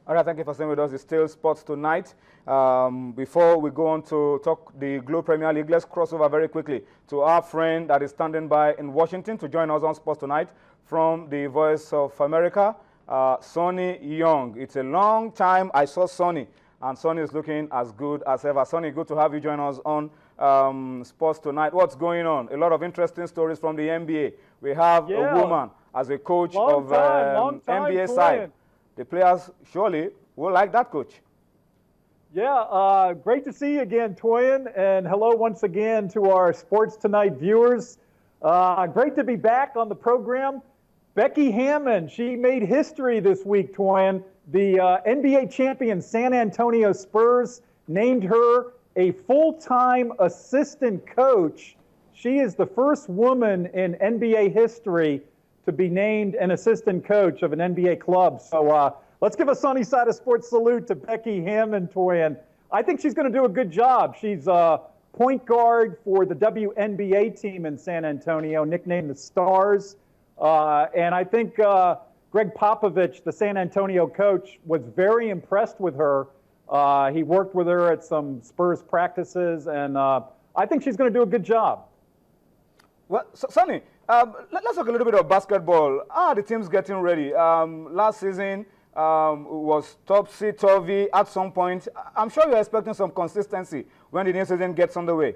All right, thank you for staying with us. It's still Sports Tonight. Before we go on to talk the Globe Premier League, let's cross over very quickly to our friend that is standing by in Washington to join us on Sports Tonight from the Voice of America, Sonny Young. It's a long time I saw Sonny, and Sonny is looking as good as ever. Sonny, good to have you join us on Sports Tonight. What's going on? A lot of interesting stories from the NBA. We have a woman as a coach of NBA side. The players surely will like that, coach. Yeah, great to see you again, Toyin, and hello once again to our Sports Tonight viewers. Great to be back on the program. Becky Hammon, she made history this week, Toyin. The NBA champion San Antonio Spurs named her a full-time assistant coach. She is the first woman in NBA history to be named an assistant coach of an NBA club. So let's give a sunny side of sports salute to Becky Hammon, Toyin. I think she's going to do a good job. She's a point guard for the WNBA team in San Antonio, nicknamed the Stars. And I think Greg Popovich, the San Antonio coach, was very impressed with her. He worked with her at some Spurs practices, and I think she's going to do a good job. Well, Sonny, let's talk a little bit of basketball. The team's getting ready. Last season was topsy-turvy at some point. I'm sure you're expecting some consistency when the new season gets underway.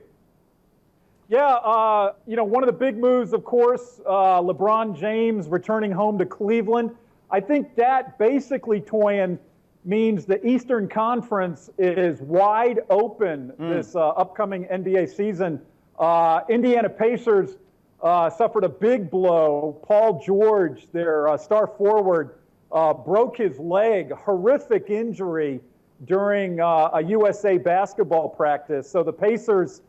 Yeah, you know, one of the big moves, of course, LeBron James returning home to Cleveland. I think that basically, Toyin, means the Eastern Conference is wide open this upcoming NBA season. Indiana Pacers suffered a big blow. Paul George, their star forward, broke his leg, horrific injury during a USA basketball practice. So the Pacers,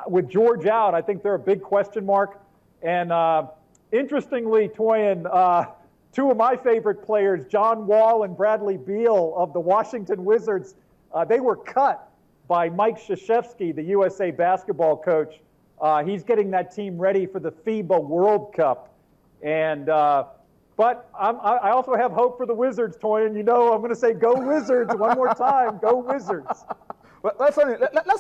with George out, I think they're a big question mark. And interestingly, Toyin, two of my favorite players, John Wall and Bradley Beal of the Washington Wizards, they were cut by Mike Krzyzewski, the USA basketball coach. He's getting that team ready for the FIBA World Cup. And but I also have hope for the Wizards, Toyin. You know, I'm going to say go Wizards one more time. Go Wizards. Well, let's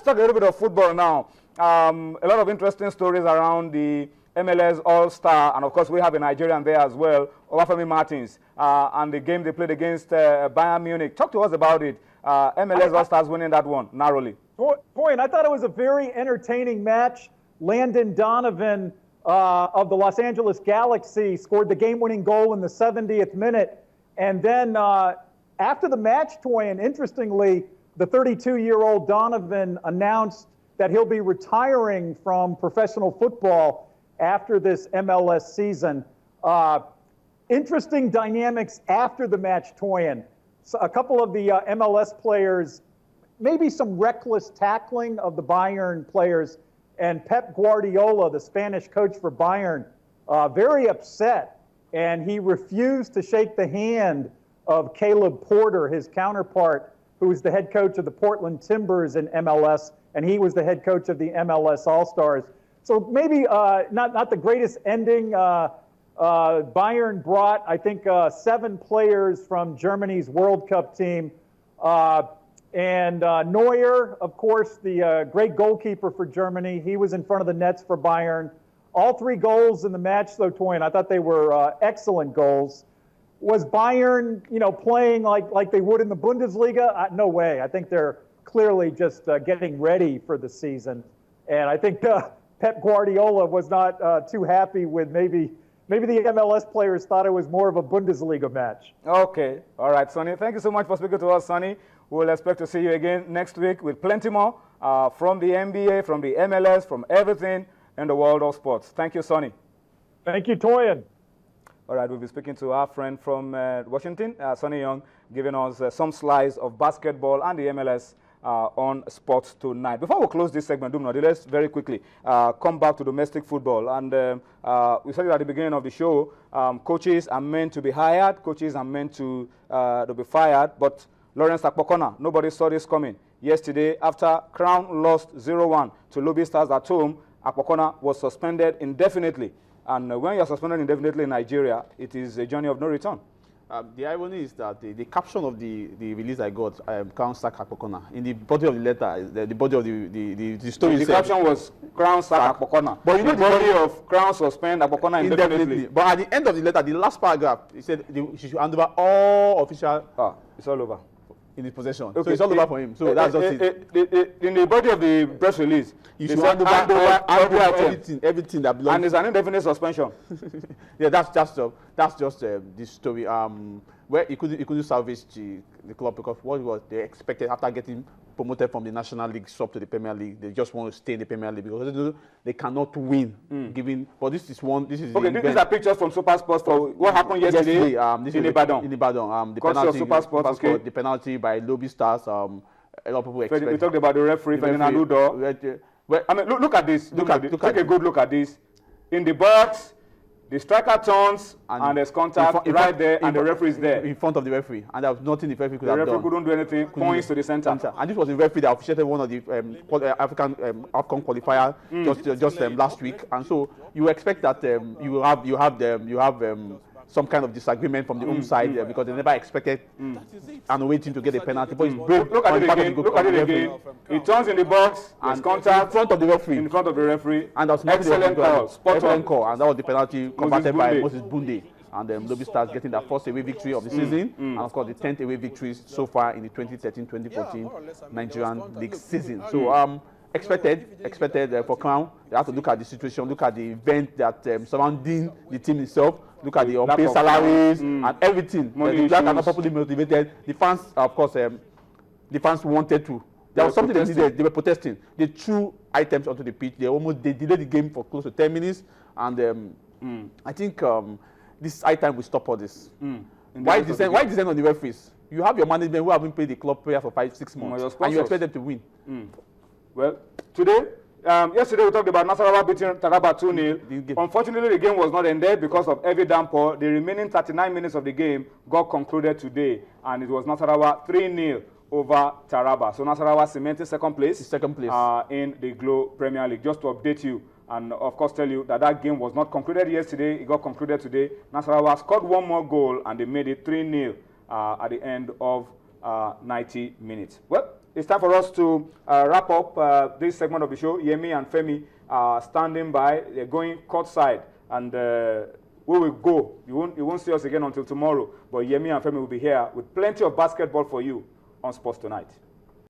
talk a little bit of football now. A lot of interesting stories around the MLS All-Star, and of course we have a Nigerian there as well, Obafemi Martins, and the game they played against Bayern Munich. Talk to us about it. MLS All-Stars winning that one narrowly. Toyin, I thought it was a very entertaining match. Landon Donovan of the Los Angeles Galaxy scored the game-winning goal in the 70th minute. And then after the match, Toyin, interestingly, the 32-year-old Donovan announced that he'll be retiring from professional football after this MLS season. Interesting dynamics after the match, Toyin. So a couple of the MLS players, maybe some reckless tackling of the Bayern players, and Pep Guardiola, the Spanish coach for Bayern, very upset, and he refused to shake the hand of Caleb Porter, his counterpart, who is the head coach of the Portland Timbers in MLS, and he was the head coach of the MLS All-Stars. So maybe not the greatest ending. Bayern brought, I think, 7 players from Germany's World Cup team. And Neuer, of course, the great goalkeeper for Germany, he was in front of the nets for Bayern. All 3 goals in the match, though, Toyin, I thought they were excellent goals. Was Bayern, you know, playing like they would in the Bundesliga? No way. I think they're clearly just getting ready for the season. And I think Pep Guardiola was not too happy with maybe the MLS players thought it was more of a Bundesliga match. Okay. All right, Sonny. Thank you so much for speaking to us, Sonny. We'll expect to see you again next week with plenty more from the NBA, from the MLS, from everything in the world of sports. Thank you, Sonny. Thank you, Toyin. All right, we'll be speaking to our friend from Washington, Sonny Young, giving us some slides of basketball and the MLS on Sports Tonight. Before we close this segment, let's very quickly come back to domestic football. And we said it at the beginning of the show, coaches are meant to be hired, coaches are meant to be fired, but Lawrence Akpokona, nobody saw this coming. Yesterday, after Crown lost 0-1 to Lobby Stars at home, Akpokona was suspended indefinitely. And when you're suspended indefinitely in Nigeria, it is a journey of no return. The irony is that the caption of the release I got, Crown Sack Akpokona, in the body of the letter, the body of the story. The caption was Crown Sack Akpokona. But you know the body of Crown suspend Akpokona indefinitely. But at the end of the letter, the last paragraph, he said she should hand over all official. It's all over. In his possession. Okay. So it's all over for him. So that's just it. In the body of the press release, you should hand over everything that belongs. And it's an indefinite suspension. Yeah, that's just this story. Where he couldn't salvage the club because what was they expected after getting promoted from the National League sub to the Premier League, they just want to stay in the Premier League because they cannot win. But this is okay. These are pictures from Super Sports for what happened yesterday in Ibadan. In Ibadan, the penalty, Super Sports, the penalty by Lobby Stars. A lot of people expect. We talked about the referee, Ferdinand Udo. I mean, look at this. Take a good look at this. In the box, the striker turns and there's contact right there, and the referee is there. In front of the referee, and there was nothing the referee could have done. The referee couldn't do anything, points to the center. And this was the referee that officiated one of the African AFCON qualifier just last week. And so you expect that you have some kind of disagreement from the home side because they never expected an away team to get a penalty. But look at it again. He turns in the box and contact in front of the referee. In front of the referee. And that was excellent call. And that was the penalty converted by Moses Bunde. And Lobby Stars getting their first away victory of the season, and of course the 10th away victories so far in the 2013-2014 Nigerian League season. So expected for Crown. They have to look at the situation, look at the event that surrounding the team itself. Look at the unpaid salaries and everything. The players are not properly motivated. The fans, of course, the fans wanted to. There was something they needed. They were protesting. They threw items onto the pitch. They delayed the game for close to 10 minutes. And I think this item will stop all this. Why descend on the referees? You have your management who haven't paid the club player for 5-6 months, and you expect them to win. Well, today. Yesterday we talked about Nasarawa beating Taraba 2-0. Unfortunately, the game was not ended because of heavy downpour. The remaining 39 minutes of the game got concluded today, and it was Nasarawa 3-0 over Taraba. So Nasarawa cemented second place in the Glo Premier League. Just to update you and of course tell you that game was not concluded yesterday. It got concluded today. Nasarawa scored one more goal and they made it 3-0 at the end of 90 minutes. Well, it's time for us to wrap up this segment of the show. Yemi and Femi are standing by. They're going courtside, and we will go. You won't see us again until tomorrow. But Yemi and Femi will be here with plenty of basketball for you on Sports Tonight.